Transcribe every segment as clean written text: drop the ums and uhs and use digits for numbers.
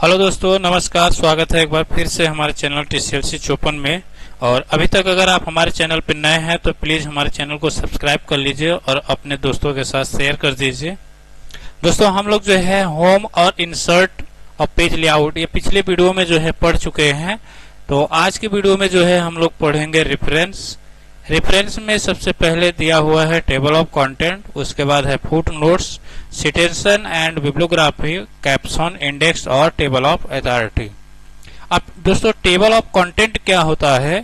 Hello दोस्तों, नमस्कार। स्वागत है एक बार फिर से हमारे चैनल TCLC 54 में। और अभी तक अगर आप हमारे चैनल पर नए हैं तो प्लीज़ हमारे चैनल को सब्सक्राइब कर लीजिए और अपने दोस्तों के साथ शेयर कर दीजिए। दोस्तों, हम लोग जो है होम और इंसर्ट और पेज लेआउट ये पिछले वीडियो में जो है पढ़ चुके हैं। तो आज की वीडियो में जो है हम लोग पढ़ेंगे रेफरेंस। रेफरेंस में सबसे पहले दिया हुआ है टेबल ऑफ कंटेंट, उसके बाद है foot notes, citation and bibliography, caption, index और टेबल ऑफ अथॉरिटी। अब दोस्तों, टेबल ऑफ कंटेंट क्या होता है?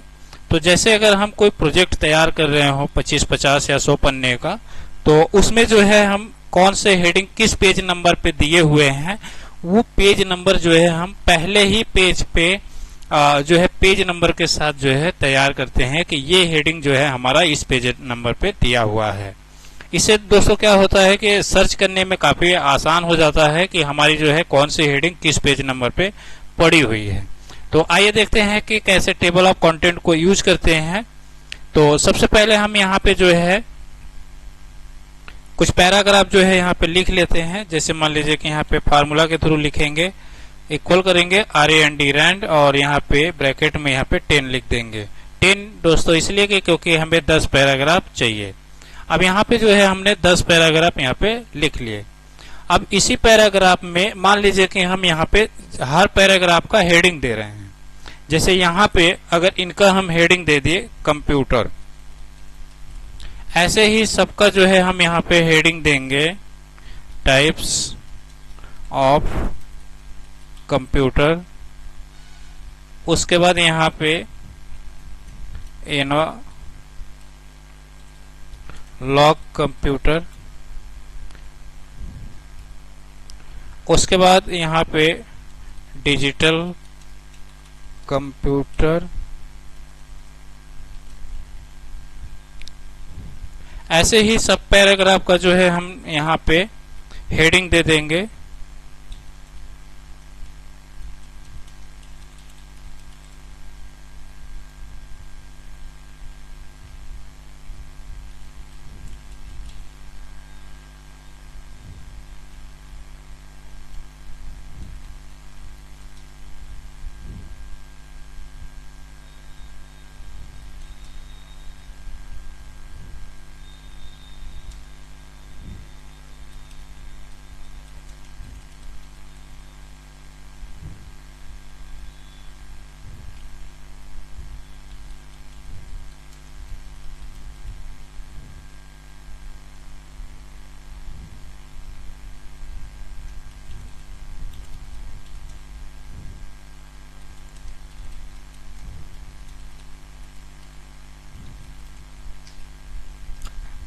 तो जैसे अगर हम कोई प्रोजेक्ट तैयार कर रहे हो 25, 50 या 100 पन्ने का, तो उसमें जो है हम कौन से हेडिंग किस पेज नंबर पे दिए हुए हैं, वो पेज नंबर जो है हम पहले ही पेज पे जो है पेज नंबर के साथ जो है तैयार करते हैं कि ये हेडिंग जो है हमारा इस पेज नंबर पे दिया हुआ है। इससे दोस्तों क्या होता है कि सर्च करने में काफी आसान हो जाता है कि हमारी जो है कौन सी हेडिंग किस पेज नंबर पे पड़ी हुई है। तो आइए देखते हैं कि कैसे टेबल ऑफ कंटेंट को यूज करते हैं। तो सबसे पहले हम यहाँ पे जो है कुछ पैराग्राफ जो है यहाँ पे लिख लेते हैं। जैसे मान लीजिए कि यहाँ पे फार्मूला के थ्रू लिखेंगे, इक्वल करेंगे RAND रैंड और यहाँ पे ब्रैकेट में यहाँ पे 10 लिख देंगे। 10 दोस्तों इसलिए कि क्योंकि हमें 10 पैराग्राफ चाहिए। अब यहाँ पे जो है हमने 10 पैराग्राफ यहाँ पे लिख लिए। अब इसी पैराग्राफ में मान लीजिए कि हम यहाँ पे हर पैराग्राफ का हेडिंग दे रहे हैं। जैसे यहाँ पे अगर इनका हम हेडिंग दे दिए कंप्यूटर, ऐसे ही सबका जो है हम यहाँ पे हेडिंग देंगे टाइप्स ऑफ कंप्यूटर। उसके बाद यहाँ पे लॉग कंप्यूटर। उसके बाद यहाँ पे डिजिटल कंप्यूटर। ऐसे ही सब पैराग्राफ का जो है हम यहाँ पे हेडिंग दे देंगे।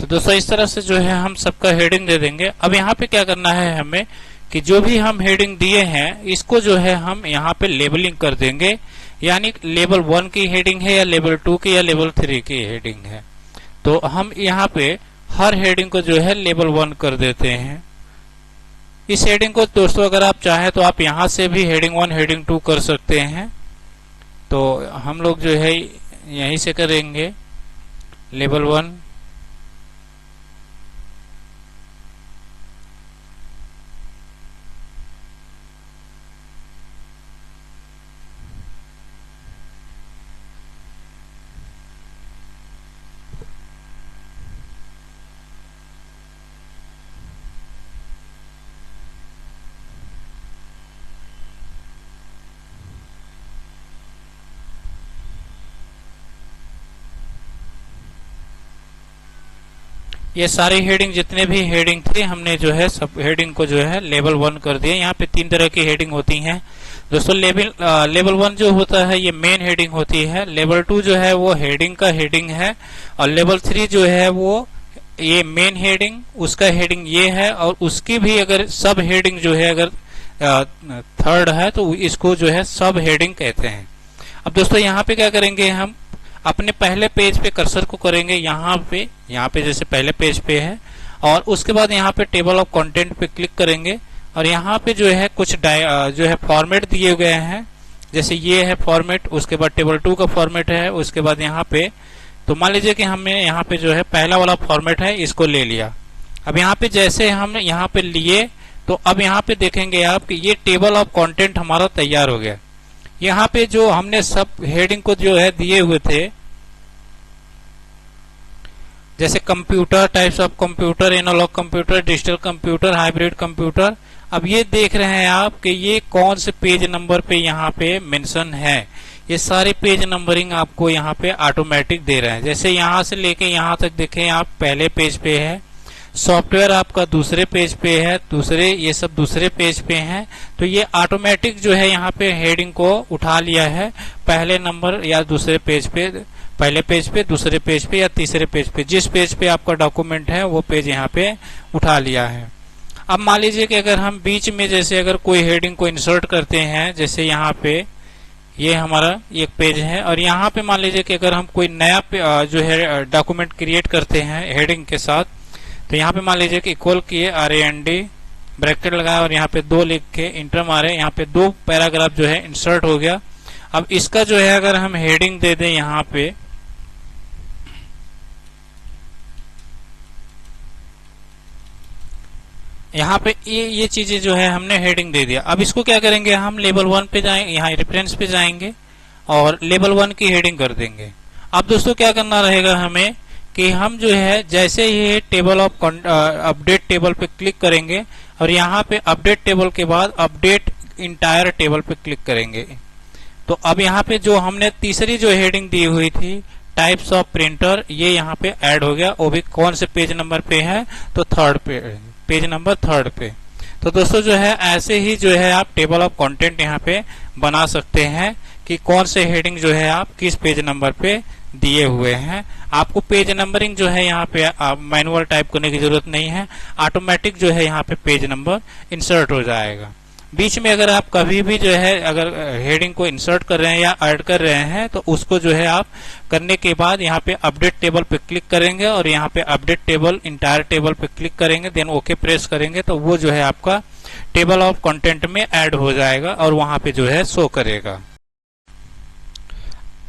तो दोस्तों इस तरह से जो है हम सबका हेडिंग दे देंगे। अब यहाँ पे क्या करना है हमें कि जो भी हम हेडिंग दिए हैं इसको जो है हम यहाँ पे लेबलिंग कर देंगे। यानी लेवल 1 की हेडिंग है या लेवल 2 की या लेवल 3 की हेडिंग है। तो हम यहाँ पे हर हेडिंग को जो है लेवल 1 कर देते हैं। इस हेडिंग को दोस्तों अगर आप चाहें तो आप यहाँ से भी हेडिंग 1 हेडिंग 2 कर सकते हैं। तो हम लोग जो है यहीं से करेंगे लेवल 1। ये सारी हेडिंग जितने भी हेडिंग थे हमने जो है सब हेडिंग को जो है लेवल 1 कर दिया। यहाँ पे 3 तरह की हेडिंग होती हैं दोस्तों। लेवल 1 जो होता है ये मेन हेडिंग होती है। लेवल 2 जो है वो हेडिंग का हेडिंग है। और लेवल 3 जो है वो ये मेन हेडिंग, उसका हेडिंग ये है। और उसकी भी अगर सब हेडिंग जो है अगर थर्ड है तो इसको जो है सब हेडिंग कहते हैं। अब दोस्तों यहाँ पे क्या करेंगे, हम अपने पहले पेज पे कर्सर को करेंगे यहाँ पे जैसे पहले पेज पे है। और उसके बाद यहाँ पे टेबल ऑफ कंटेंट पे क्लिक करेंगे और यहाँ पे जो है कुछ जो है फॉर्मेट दिए गए हैं। जैसे ये है फॉर्मेट, उसके बाद टेबल 2 का फॉर्मेट है, उसके बाद यहाँ पे तो मान लीजिए कि हमें यहाँ पे जो है पहला वाला फॉर्मेट है इसको ले लिया। अब यहाँ पे जैसे हम यहाँ पे लिए तो अब यहाँ पे देखेंगे आप कि ये टेबल ऑफ कंटेंट हमारा तैयार हो गया। यहाँ पे जो हमने सब हेडिंग को जो है दिए हुए थे, जैसे computer, types of computer, analogue computer, digital computer, hybrid computer, अब ये देख रहे हैं आप कि ये कौन से पेज नंबर पे यहाँ पे मेंशन है। ये सारे पेज नंबरिंग आपको यहाँ पे ऑटोमेटिक दे रहे हैं। जैसे यहाँ से लेके यहाँ तक देखें आप, पहले पेज पे है, सॉफ्टवेयर आपका दूसरे पेज पे है, दूसरे, ये सब दूसरे पेज पे हैं। तो ये ऑटोमेटिक जो है यहाँ पे हेडिंग को उठा लिया है पहले नंबर या दूसरे पेज पे, पहले पेज पे, दूसरे पेज पे या तीसरे पेज पे, जिस पेज पे आपका डॉक्यूमेंट है वो पेज यहाँ पे उठा लिया है। अब मान लीजिए कि अगर हम बीच में जैसे अगर कोई हेडिंग को इंसर्ट करते हैं, जैसे यहाँ पे ये हमारा एक पेज है और यहाँ पे मान लीजिए कि अगर हम कोई नया जो है डॉक्यूमेंट क्रिएट करते हैं हेडिंग के साथ, तो यहाँ पे मान लीजिए कि इक्वल किए RAND ब्रैकेट लगाया और यहाँ पे 2 लिख के इंटर मारे, यहाँ पे 2 पैराग्राफ जो है इंसर्ट हो गया। अब इसका जो है अगर हम हेडिंग दे दें यहाँ पे, यहाँ पे ये चीजें जो है हमने हेडिंग दे दिया। अब इसको क्या करेंगे, हम लेवल 1 पे जाएंगे, यहाँ रेफरेंस पे जाएंगे और लेवल 1 की हेडिंग कर देंगे। अब दोस्तों क्या करना रहेगा हमें कि हम जो है जैसे ही टेबल ऑफ अपडेट टेबल पे क्लिक करेंगे और यहाँ पे अपडेट टेबल के बाद अपडेट इंटायर टेबल पे क्लिक करेंगे, तो अब यहाँ पे जो हमने तीसरी जो हेडिंग दी हुई थी टाइप्स ऑफ प्रिंटर, ये यहाँ पे ऐड हो गया। वो भी कौन से पेज नंबर पे है, तो थर्ड पे, पेज नंबर 3 पे। तो दोस्तों जो है ऐसे ही जो है आप टेबल ऑफ कंटेंट यहाँ पे बना सकते हैं कि कौन से हेडिंग जो है आप किस पेज नंबर पे दिए हुए हैं। आपको पेज नंबरिंग जो है यहाँ पे मैनुअल टाइप करने की जरूरत नहीं है, ऑटोमेटिक जो है यहाँ पे पेज नंबर इंसर्ट हो जाएगा। बीच में अगर आप कभी भी जो है अगर हेडिंग को इंसर्ट कर रहे हैं या ऐड कर रहे हैं, तो उसको जो है आप करने के बाद यहाँ पे अपडेट टेबल पे क्लिक करेंगे और यहाँ पे अपडेट टेबल इंटायर टेबल पे क्लिक करेंगे, देन ओके प्रेस करेंगे, तो वो जो है आपका टेबल ऑफ कंटेंट में ऐड हो जाएगा और वहां पे जो है शो करेगा।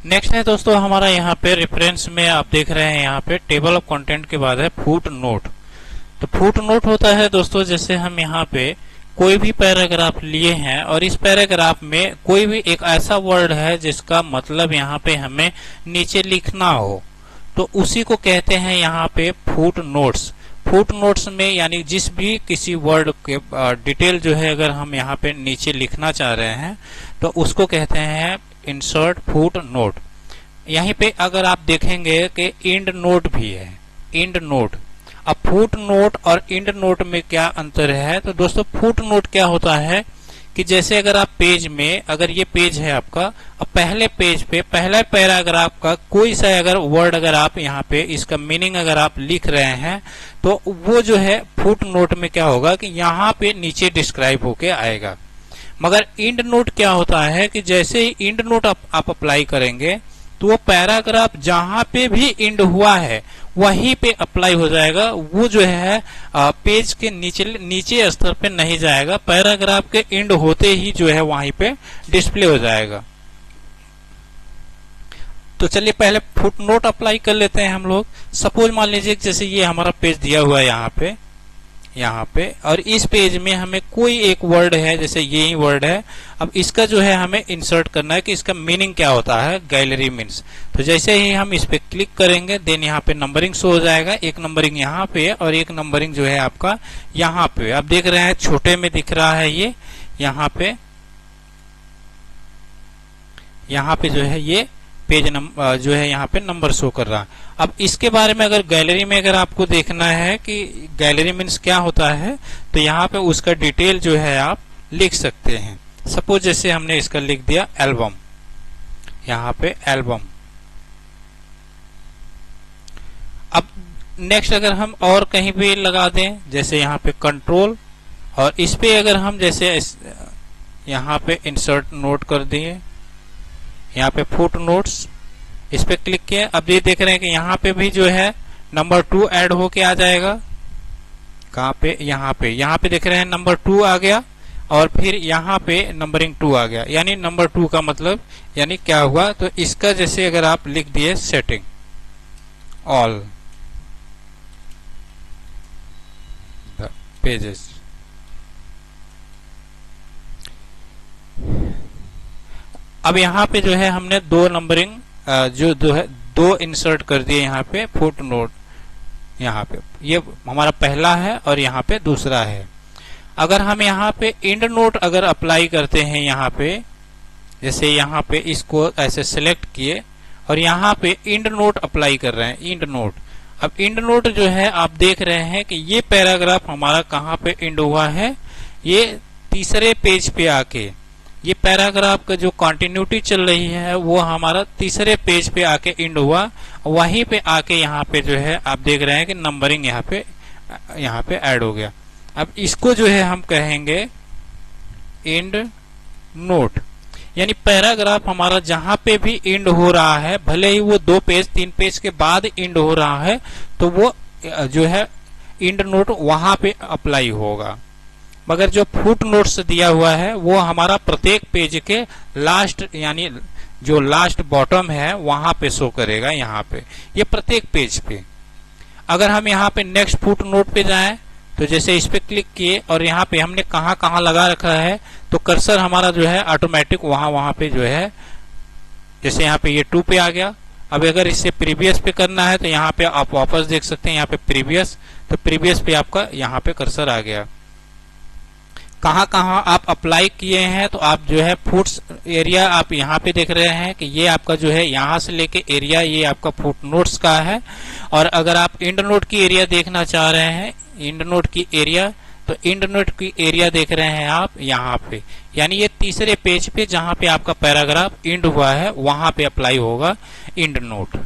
नेक्स्ट है दोस्तों हमारा यहाँ पे रेफरेंस में आप देख रहे हैं यहाँ पे टेबल ऑफ कंटेंट के बाद है फुट नोट। तो फुट नोट होता है दोस्तों, जैसे हम यहाँ पे कोई भी पैराग्राफ लिए हैं और इस पैराग्राफ में कोई भी एक ऐसा वर्ड है जिसका मतलब यहाँ पे हमें नीचे लिखना हो, तो उसी को कहते हैं यहाँ पे फुट नोट्स। फुट नोट्स में यानी जिस भी किसी वर्ड के डिटेल जो है अगर हम यहाँ पे नीचे लिखना चाह रहे हैं तो उसको कहते हैं इंसर्ट फुट नोट। यहीं पे अगर आप देखेंगे कि इंड नोट भी है, इंड नोट। अब फुट नोट और इंड नोट में क्या अंतर है, तो दोस्तों फुट नोट क्या होता है कि जैसे अगर आप पेज में, अगर ये पेज है आपका, अब पहले पेज पे पहला पैराग्राफ का कोई सा अगर वर्ड अगर आप यहाँ पे इसका मीनिंग अगर आप लिख रहे हैं, तो वो जो है फुट नोट में क्या होगा कि यहाँ पे नीचे डिस्क्राइब होके आएगा। मगर इंड नोट क्या होता है कि जैसे ही इंड नोट आप अप्लाई करेंगे तो वो पैराग्राफ जहां पे भी इंड हुआ है वहीं पे अप्लाई हो जाएगा, वो जो है पेज के नीचे स्तर पे नहीं जाएगा, पैराग्राफ के इंड होते ही जो है वहीं पे डिस्प्ले हो जाएगा। तो चलिए पहले फुट नोट अप्लाई कर लेते हैं हम लोग। सपोज मान लीजिए जैसे ये हमारा पेज दिया हुआ है यहाँ पे और इस पेज में हमें कोई एक वर्ड है, जैसे यही वर्ड है। अब इसका जो है हमें इंसर्ट करना है कि इसका मीनिंग क्या होता है, गैलरी मीन्स। तो जैसे ही हम इस पे क्लिक करेंगे देन यहाँ पे नंबरिंग शो हो जाएगा, एक नंबरिंग यहाँ पे और एक नंबरिंग जो है आपका यहाँ पे। आप देख रहे हैं छोटे में दिख रहा है ये, यहाँ पे जो है ये पेज नंबर जो है यहाँ पे नंबर शो कर रहा है। अब इसके बारे में अगर गैलरी में अगर आपको देखना है कि गैलरी मीन्स क्या होता है, तो यहाँ पे उसका डिटेल जो है आप लिख सकते हैं। सपोज जैसे हमने इसका लिख दिया एल्बम, यहाँ पे एल्बम। अब नेक्स्ट अगर हम और कहीं भी लगा दें, जैसे यहाँ पे कंट्रोल और इस पे अगर हम जैसे यहाँ पे इंसर्ट नोट कर दिए, यहाँ पे फुट नोट्स, इस पे क्लिक किया। अब ये देख रहे हैं कि यहाँ पे भी जो है नंबर 2 ऐड होके आ जाएगा। कहाँ पे, यहाँ पे देख रहे हैं नंबर 2 आ गया और फिर यहाँ पे नंबरिंग 2 आ गया। यानी नंबर 2 का मतलब यानी क्या हुआ, तो इसका जैसे अगर आप लिख दिए सेटिंग ऑल द पेजेस, अब यहाँ पे जो है हमने दो नंबरिंग जो दो है दो इंसर्ट कर दिए यहाँ पे फुट नोट, यहाँ पे ये हमारा पहला है और यहाँ पे दूसरा है। अगर हम यहाँ पे इंड नोट अगर अप्लाई करते हैं यहाँ पे, जैसे यहाँ पे इसको ऐसे सिलेक्ट किए और यहाँ पे इंड नोट अप्लाई कर रहे हैं, इंड नोट। अब इंड नोट जो है आप देख रहे हैं कि ये पैराग्राफ हमारा कहाँ पे इंड हुआ है, ये तीसरे पेज पे आके, ये पैराग्राफ का जो कंटिन्यूटी चल रही है वो हमारा तीसरे पेज पे आके इंड हुआ, वहीं पे आके यहाँ पे जो है आप देख रहे हैं कि नंबरिंग यहाँ पे ऐड हो गया। अब इसको जो है हम कहेंगे इंड नोट, यानी पैराग्राफ हमारा जहां पे भी इंड हो रहा है, भले ही वो 2 पेज 3 पेज के बाद इंड हो रहा है, तो वो जो है इंड नोट वहां पे अप्लाई होगा। मगर जो फुट नोट्स दिया हुआ है वो हमारा प्रत्येक पेज के लास्ट, यानी जो लास्ट बॉटम है वहां पे शो करेगा, यहाँ पे ये प्रत्येक पेज पे। अगर हम यहाँ पे नेक्स्ट फुट नोट पे जाएं तो जैसे इस पे क्लिक किए और यहाँ पे हमने कहाँ लगा रखा है, तो कर्सर हमारा जो है ऑटोमेटिक वहां पे जो है, जैसे यहाँ पे ये 2 पे आ गया। अब अगर इसे प्रीवियस पे करना है तो यहाँ पे आप वापस देख सकते हैं, यहाँ पे प्रीवियस, तो प्रीवियस पे आपका यहाँ पे कर्सर आ गया। कहाँ आप अप्लाई किए हैं, तो आप जो है फुट्स एरिया आप यहाँ पे देख रहे हैं कि ये आपका जो है यहाँ से लेके एरिया ये आपका फुट नोट्स का है। और अगर आप इंड नोट की एरिया देखना चाह रहे हैं, इंड नोट की एरिया, तो इंड नोट की एरिया देख रहे हैं आप यहाँ पे, यानी ये तीसरे पेज पे जहां पे आपका पैराग्राफ इंड हुआ है वहां पे अप्लाई होगा इंड नोट।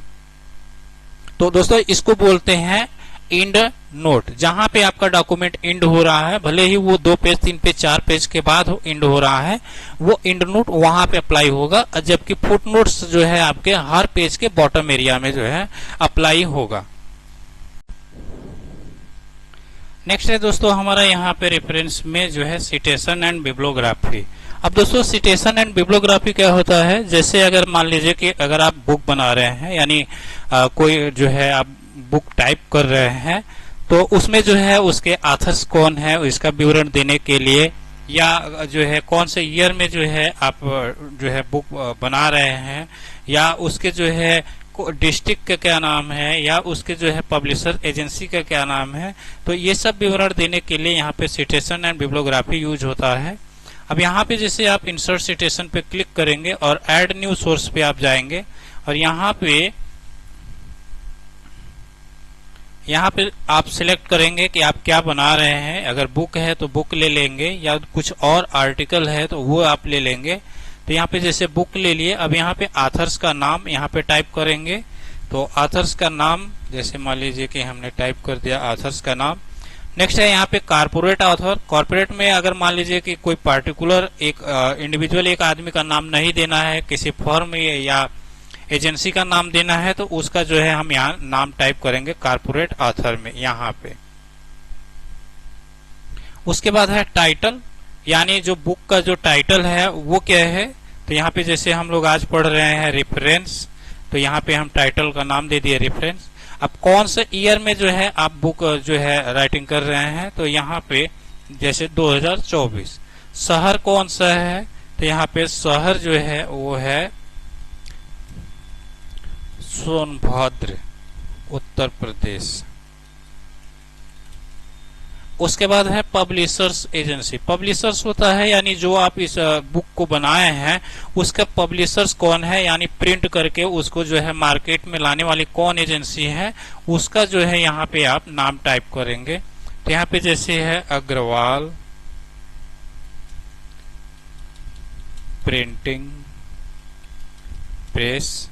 तो दोस्तों इसको बोलते हैं इंड नोट। जहां पे आपका डॉक्यूमेंट इंड हो रहा है, भले ही वो 2 पेज 3 पेज 4 पेज के बाद इंड हो रहा है, वो इंड नोट वहां पे अप्लाई होगा, जबकि फुट नोट्स जो है आपके हर पेज के बॉटम एरिया में जो है अप्लाई होगा। नेक्स्ट है दोस्तों हमारा यहाँ पे रेफरेंस में जो है सिटेशन एंड बिब्लियोग्राफी। अब दोस्तों सिटेशन एंड बिब्लियोग्राफी क्या होता है, जैसे अगर मान लीजिए कि अगर आप बुक बना रहे हैं, यानी कोई जो है आप बुक टाइप कर रहे हैं, तो उसमें जो है उसके ऑथर्स कौन है इसका विवरण देने के लिए, या जो है कौन से ईयर में जो है आप जो है बुक बना रहे हैं, या उसके जो है डिस्ट्रिक्ट का क्या नाम है, या उसके जो है पब्लिशर एजेंसी का क्या नाम है, तो ये सब विवरण देने के लिए यहाँ पे सिटेशन एंड बिब्लियोग्राफी यूज होता है। अब यहाँ पे जैसे आप इंसर्ट सिटेशन पे क्लिक करेंगे और ऐड न्यू सोर्स पे आप जाएंगे और यहाँ पे आप सिलेक्ट करेंगे कि आप क्या बना रहे हैं। अगर बुक है तो बुक ले लेंगे, या कुछ और आर्टिकल है तो वो आप ले लेंगे। तो यहाँ पे जैसे बुक ले लिए, अब यहाँ पे ऑथर्स का नाम यहाँ पे टाइप करेंगे। तो ऑथर्स का नाम जैसे मान लीजिए कि हमने टाइप कर दिया ऑथर्स का नाम। नेक्स्ट है यहाँ पे कॉर्पोरेट ऑथर। कॉर्पोरेट में अगर मान लीजिए कि कोई पार्टिकुलर एक इंडिविजुअल एक आदमी का नाम नहीं देना है, किसी फर्म या एजेंसी का नाम देना है, तो उसका जो है हम यहाँ नाम टाइप करेंगे कॉर्पोरेट ऑथर में यहाँ पे। उसके बाद है टाइटल, यानी जो बुक का जो टाइटल है वो क्या है, तो यहाँ पे जैसे हम लोग आज पढ़ रहे हैं रेफरेंस, तो यहाँ पे हम टाइटल का नाम दे दिए रेफरेंस। अब कौन से ईयर में जो है आप बुक जो है राइटिंग कर रहे हैं, तो यहाँ पे जैसे 2024। शहर कौन सा है, तो यहाँ पे शहर जो है वो है सोनभद्र, उत्तर प्रदेश। उसके बाद है पब्लिशर्स एजेंसी। पब्लिशर्स होता है यानी जो आप इस बुक को बनाए हैं उसका पब्लिशर्स कौन है, यानी प्रिंट करके उसको जो है मार्केट में लाने वाली कौन एजेंसी है, उसका जो है यहाँ पे आप नाम टाइप करेंगे। तो यहाँ पे जैसे है अग्रवाल प्रिंटिंग प्रेस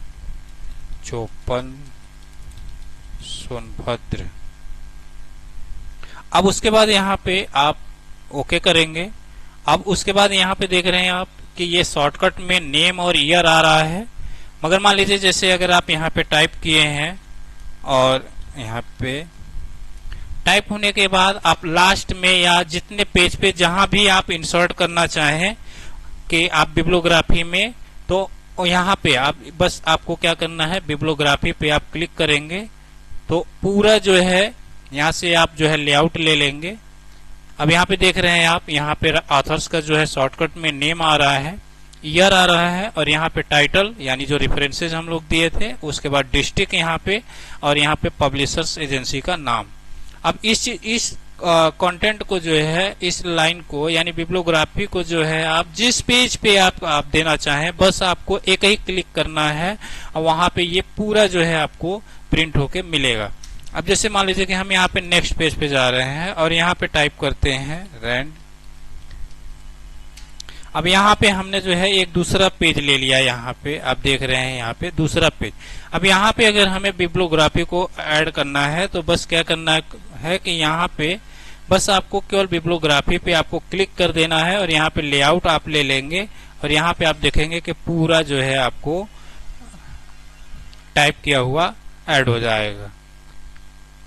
54 सोनभद्र। अब उसके बाद यहाँ पे आप ओके करेंगे। अब उसके बाद यहाँ पे देख रहे हैं आप कि ये शॉर्टकट में नेम और ईयर आ रहा है, मगर मान लीजिए जैसे अगर आप यहाँ पे टाइप किए हैं और यहाँ पे टाइप होने के बाद आप लास्ट में या जितने पेज पे जहां भी आप इंसर्ट करना चाहें कि आप बिब्लियोग्राफी में, तो यहाँ पे आप बस आपको क्या करना है, बिब्लियोग्राफी पे आप क्लिक करेंगे तो पूरा जो है यहाँ से आप जो है लेआउट ले लेंगे। अब यहाँ पे देख रहे हैं आप, यहाँ पे ऑथर्स का जो है शॉर्टकट में नेम आ रहा है। ईयर आ रहा है और यहाँ पे टाइटल यानी जो रेफरेंसेज हम लोग दिए थे, उसके बाद डिस्ट्रिक्ट यहाँ पे, और यहाँ पे पब्लिशर्स एजेंसी का नाम। अब इस कंटेंट को जो है, इस लाइन को यानी बिब्लियोग्राफी को जो है, आप जिस पेज पे आप देना चाहें, बस आपको एक ही क्लिक करना है और वहां पे ये पूरा जो है आपको प्रिंट होके मिलेगा। अब जैसे मान लीजिए कि हम यहाँ पे नेक्स्ट पेज पे जा रहे हैं और यहाँ पे टाइप करते हैं रैंड। अब यहाँ पे हमने जो है एक दूसरा पेज ले लिया, यहाँ पे आप देख रहे हैं यहाँ पे दूसरा पेज। अब यहाँ पे अगर हमें बिब्लियोग्राफी को ऐड करना है तो बस क्या करना है कि यहाँ पे बस आपको केवल बिब्लियोग्राफी पे आपको क्लिक कर देना है और यहाँ पे लेआउट आप ले लेंगे और यहाँ पे आप देखेंगे कि पूरा जो है आपको टाइप किया हुआ ऐड हो जाएगा।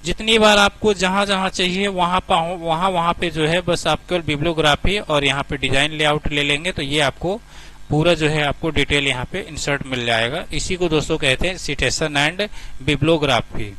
जितनी बार आपको जहां जहां चाहिए वहां पे जो है बस आप केवल बिब्लियोग्राफी और यहाँ पे डिजाइन लेआउट ले लेंगे तो ये आपको पूरा जो है आपको डिटेल यहाँ पे इंसर्ट मिल जाएगा। इसी को दोस्तों कहते हैं सिटेशन एंड बिब्लियोग्राफी।